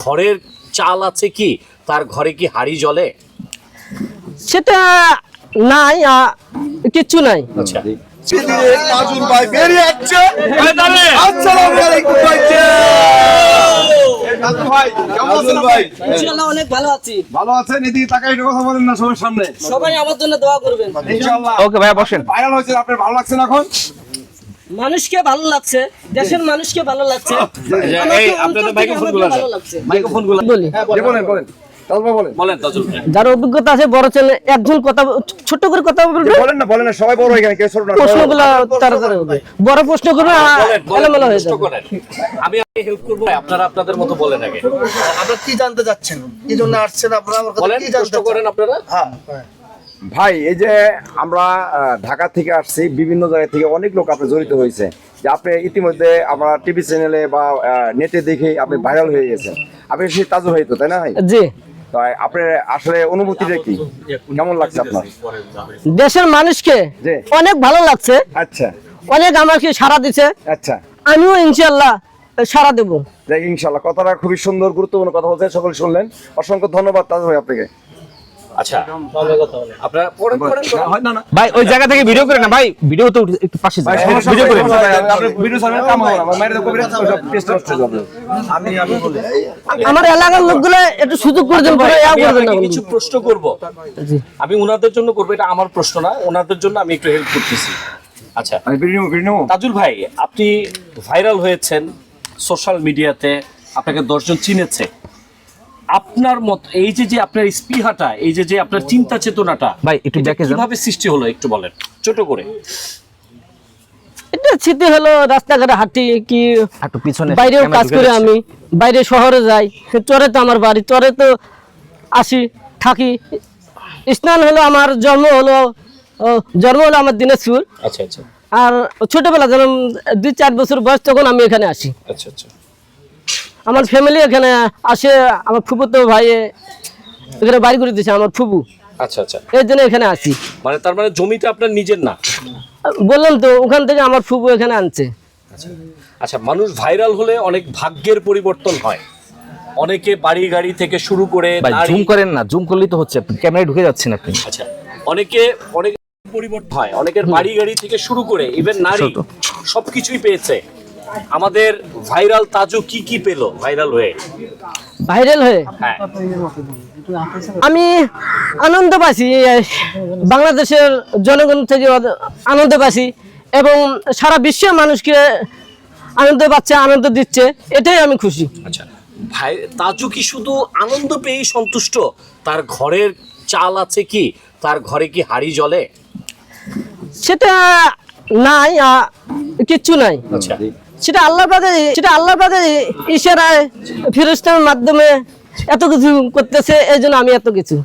ঘরের চাল আছে কি? তার ঘরে কি হাড়ি জ্বলে? সেটা নাই, কিচ্ছু নাই। আচ্ছা, তাজুল ভাই বেরিয়ে যাচ্ছে। আসসালামু আলাইকুম ভাই। তাজুল ভাই কেমন আছেন ভাই? ইনশাআল্লাহ অনেক ভালো আছি। ভালো আছেন? এদিকে তাকাই একটু কথা বলেন না সবার সামনে। সবাই আমার জন্য দোয়া করবেন ইনশাআল্লাহ। ওকে ভাইয়া বসেন। ভাইরাল হয়েছে, আপনার ভালো লাগছে না এখন? মানুষকে ভালো লাগছে, দেশের মানুষকে ভালো লাগছে, এই আপনাদের মাইক্রোফোনগুলো ভালো লাগছে। মাইক্রোফোনগুলো বলি বলেন বলেন তাজুল ভাই বলেন। বলেন তাজুল ভাই। যার অভিজ্ঞতা আছে বড় ছেলে একজন কথা ছোট করে কথা বলবে, বলেন না সবাই বড় এখানে, কেউ ছোট না। প্রশ্নগুলো তাড়াতাড়ি হবে। বড় প্রশ্ন করবে এলোমেলো হয়ে যাবে। আমি হেল্প করবো, আপনারা আপনাদের মতো বলেন আগে। আপনারা কি জানতে চাচ্ছেন, কি জন্য আসছেন আপনারা আমার কাছে, বলেন, কি জানতে প্রশ্ন করেন আপনারা। ভাই এই যে আমরা ঢাকা থেকে আসছি, বিভিন্ন জায়গা থেকে অনেক লোক আপনি জড়িত হয়েছে, যে আপনি ইতিমধ্যে আমরা টিভি চ্যানেলে বা নেটে দেখে আপনি ভাইরাল হয়ে গেছেন। আপনি সেই তাজুল ভাই তো, তাই না ভাই? জি। তাই আপনার আসলে অনুভূতিটা কি, কেমন লাগছে আপনার? দেশের মানুষকে জি। অনেক ভালো লাগছে, আচ্ছা অনেক আমাকে সাড়া দিছে, আচ্ছা, আমিও ইনশাআল্লাহ সাড়া দেবো। যাই ইনশাল্লাহ। কথাটা খুবই সুন্দর, গুরুত্বপূর্ণ কথা বলতে সকলে শুনলেন। অসংখ্য ধন্যবাদ তাজুল ভাই আপনাকে। আচ্ছা, আপনারা পড়েন। হয় না না ভাই ওই জায়গা থেকে ভিডিও করে না ভাই, ভিডিও তো একটু পাশে যান। ভিডিও করে আমার এলাকার লোকগুলো একটু সুযোগ করে দেন, পরে আমি করবেন না। আপনাকে কিছু প্রশ্ন করব, আমি ওনাদের জন্য করবো, এটা আমার প্রশ্ন না, ওনাদের জন্য আমি একটু হেল্প করতেছি। আচ্ছা তাজুল ভাই, আপনি ভাইরাল হয়েছেন সোশ্যাল মিডিয়াতে, আপনাকে 10 জন চিনেছে। আপনার মত এই যে আপনার স্পৃহাটা, এই যে আপনার চিন্তা চেতনাটা ভাই, একটু এটা ব্যাকে যান। কিভাবে সৃষ্টি হলো একটু বলেন ছোট করে। এটা স্মৃতি হলো, রাস্তাঘাটে হাঁটি কি, একটু পিছনে বাইরেও ক্যামেরা কাজ ঢুকে করে যাচ্ছে। আমি, বাইরে শহরে যাই, চরে তো আমার বাড়ি, চরে তো আসি থাকি। স্নান হলো আমার জন্ম হলো আমার দিনাজপুর। আচ্ছা আচ্ছা আর ছোটবেলা যখন 2-4 বছর বয়স তখন আমি এখানে আসি। আচ্ছা আচ্ছা আমার ফ্যামিলি এখানে আসে, আমার ফুফুতো ভাই এখানে বাড়ি করে দিয়েছে, আমার ফুফু, আচ্ছা আচ্ছা এর জন্য এখানে আসি। মানে তার মানে জমিটা আপনার নিজের না? বললাম তো, ওখান থেকে আমার ফুফু এখানে আনছে। আচ্ছা, মানুষ ভাইরাল হলে অনেক ভাগ্যের পরিবর্তন হয়। অনেকে বাড়ি গাড়ি থেকে শুরু করে ভাই নারী- জুম করেন না, জুম করলেই তো হচ্ছে, ক্যামেরায় ঢুকে যাচ্ছেন আপনি। আচ্ছা, অনেক পরিবর্তন হয়, অনেকের বাড়ি গাড়ি থেকে শুরু করে ইভেন নারী ছোট। সবকিছুই পেয়েছে। আমাদের ভাইরাল তাজু কি কি পেলো ভাইরাল হয়ে? ভাইরাল হয়ে হ্যাঁ, আমি আনন্দ পাইছি, বাংলাদেশের জনগণ থেকে আনন্দ পাইছি, এবং সারা বিশ্বের মানুষকে আনন্দ পাচ্ছে, আনন্দ দিচ্ছে, এটাই আমি খুশি। আচ্ছা ভাই, তাজু কি শুধু আনন্দ পেয়েই সন্তুষ্ট? তার ঘরের চাল আছে কি? তার ঘরে কি হাড়ি জ্বলে? সেটা নাই, কিচ্ছু নাই। আচ্ছা, সেটা আল্লাহ পাকের ইশারায় ফেরেশতার মাধ্যমে এত কিছু করতেছে, এই জন্য আমি এত কিছু